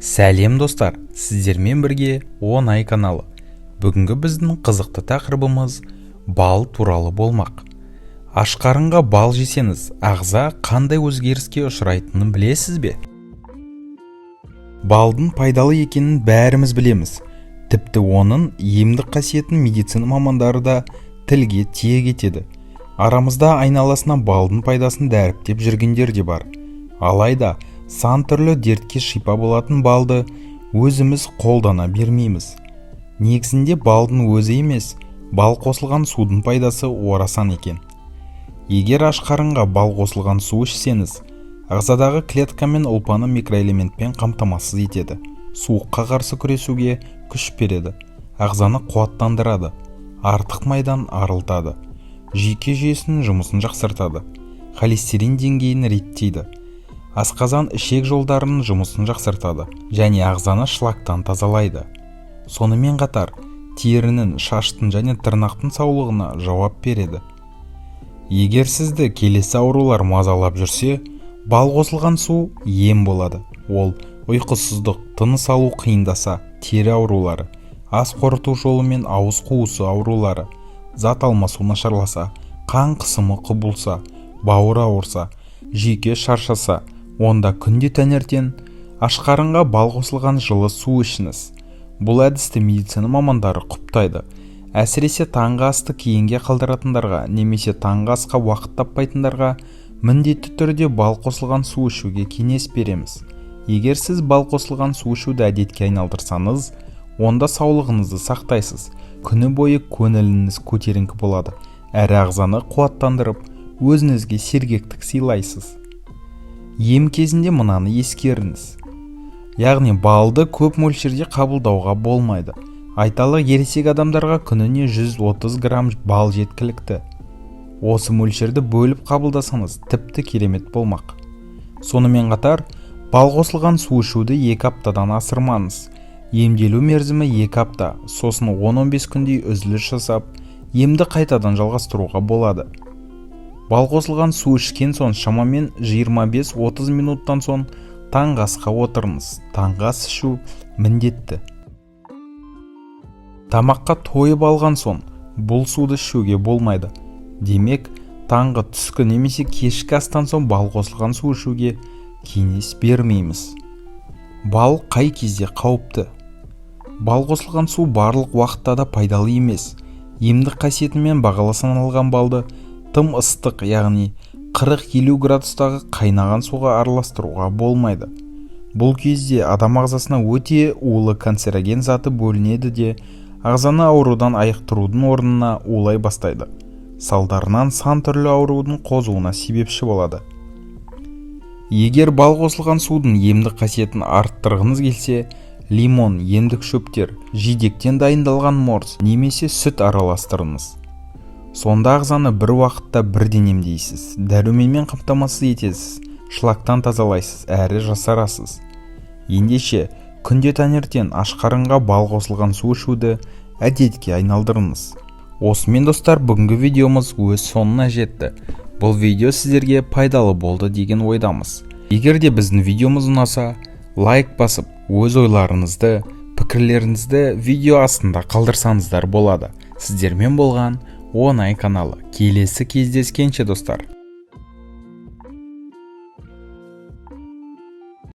Сәлем достар, сіздермен бірге оңай каналы. Бүгінгі біздің қызықты тақырыбымыз бал туралы болмақ. Аш қарынға бал жесеңіз, ағза қандай өзгеріске ұшырайтынын білесіз бе? Балдың пайдалы екенін бәріміз білеміз. Тіпті оның емдік қасиетін медицина мамандары да тілге тиек етеді. Арамызда айналасына балдың пайдасын дәріптеп жүргендер де бар. Алайда сан түрлі дертке шипа болатын балды өзіміз қолдана бермейміз. Негізінде балдың өзі емес, бал қосылған судың пайдасы орасан екен. Егер аш қарынға бал қосылған су ішсеңіз, ағзадағы клетка мен ұлпаны микроэлементпен қамтамасыз етеді. Суыққа қарсы күресуге күш береді, ағзаны қуаттандырады, артық майдан арылтады, жүйке жүйесінің жұмысын жақсартады, холестерин деңгейін реттейді, асқазан ішек жолдарының жұмысын жақсартады және ағзаны шлактан тазалайды. Сонымен қатар, терінің, шаштың және тырнақтың саулығына жауап береді. Егер сізді келесі аурулар мазалап жүрсе, бал қосылған су ем болады. Ол ұйқысыздық, тыныс алу қиындаса, тері аурулары, ас қорыту жолы мен ауыз қуысы аурулары, зат алмасу нашарласа, қан қысымы құбылса, бауыр ауырса, жүйке шаршаса, онда күнде таңертең аш қарынға бал қосылған жылы су ішіңіз. Бұл әдісті медицина мамандары құптайды. Әсіресе таңғы асты кейінге қалдыратындарға немесе таңғы асқа уақыт таппайтындарға міндетті түрде бал қосылған су ішуге кеңес береміз. Егер сіз бал қосылған су ішуді әдетке айналдырсаңыз, онда саулығыңызды сақтайсыз. Күні бойы көңіліңіз көтеріңкі болады, әрі ағзаны қуаттандырып, өзіңізге сергектік сыйлайсыз. Ем кезінде мынаны ескеріңіз. Яғни балды көп мөлшерде қабылдауға болмайды. Айталық ересек адамдарға күніне 130 грамм бал жеткілікті. Осы мөлшерді бөліп қабылдасаңыз тіпті керемет болмақ. Сонымен қатар, бал қосылған су ішуді 2 аптадан асырмаңыз. Емделу мерзімі 2 апта, сосын 10-15 күндей үзіліс жасап, емді қайтадан жалғастыруға болады. Бал қосылған су ішкен соң шамамен 25-30 минуттан соң таңғы асқа отырыңыз. Таңғы ас ішу міндетті. Тамаққа тойып алған соң бұл суды ішуге болмайды. Демек, таңғы, түскі немесе кешкі астан соң бал қосылған су ішуге кеңес бермейміз. Бал қай кезде қауіпті? Бал қосылған су барлық уақытта да пайдалы емес. Емдік қасиетімен бағалы саналған балды тым ыстық, яғни 40-50 градустағы қайнаған суға араластыруға болмайды. Бұл кезде адам ағзасына өте улы канцероген заты бөлінеді де, ағзаны аурудан айықтырудың орнына улай бастайды. Салдарынан сан түрлі аурудың қозуына себепші болады. Егер бал қосылған судың емдік қасиетін арттырғыңыз келсе, лимон, емдік шөптер, жидектен дайындалған морс немесе сүт араластырыңыз. Сонда ағзаны бір уақытта бірден емдейсіз, дәруменмен қамтамасыз етесіз, шлактан тазалайсыз, әрі жасарасыз. Ендеше, күнде таңертең аш қарынға бал қосылған су ішуді әдетке айналдырыңыз. Осымен достар, бүгінгі видеомыз өз соңына жетті. Бұл видео сіздерге пайдалы болды деген ойдамыз. Егер де біздің видеомыз ұнаса, лайк басып, өз ойларыңызды, пікірлеріңізді видео астында қалдырсаңыздар болады. Сіздермен болған оңай каналы. Келесі кездескенше достар.